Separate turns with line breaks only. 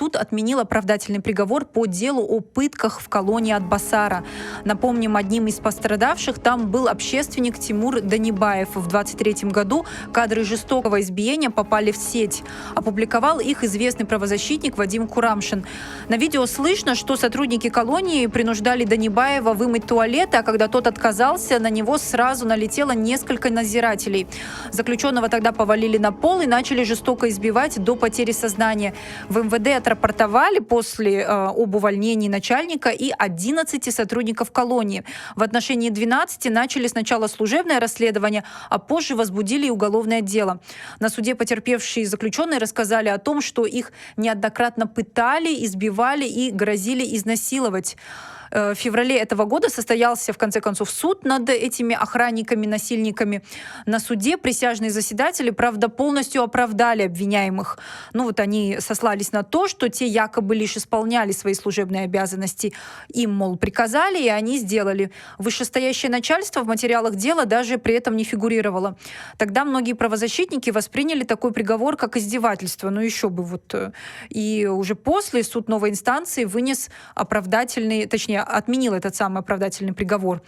суд отменил оправдательный приговор по делу о пытках в колонии Атбасара. Напомним, одним из пострадавших там был общественник Тимур Данибаев. В 2023 году кадры жестокого избиения попали в сеть. Опубликовал их известный правозащитник Вадим Курамшин. На видео слышно, что сотрудники колонии принуждали Данибаева вымыть туалет, а когда тот отказался, на него сразу налетело несколько надзирателей. Заключенного тогда повалили на пол и начали жестоко избивать до потери сознания. В МВД отрапортовали после об увольнении начальника и 11 сотрудников колонии. В отношении 12 начали сначала служебное расследование, а позже возбудили и уголовное дело. На суде потерпевшие заключенные рассказали о том, что их неоднократно пытали, избивали и грозили изнасиловать. В феврале этого года состоялся, в конце концов, суд над этими охранниками-насильниками. На суде присяжные заседатели, правда, полностью оправдали обвиняемых. Они сослались на то, что те якобы лишь исполняли свои служебные обязанности. Им, мол, приказали, и они сделали. Вышестоящее начальство в материалах дела даже при этом не фигурировало. Тогда многие правозащитники восприняли такой приговор как издевательство. Еще бы. И уже после суд новой инстанции вынес оправдательный, точнее, отменил этот самый оправдательный приговор.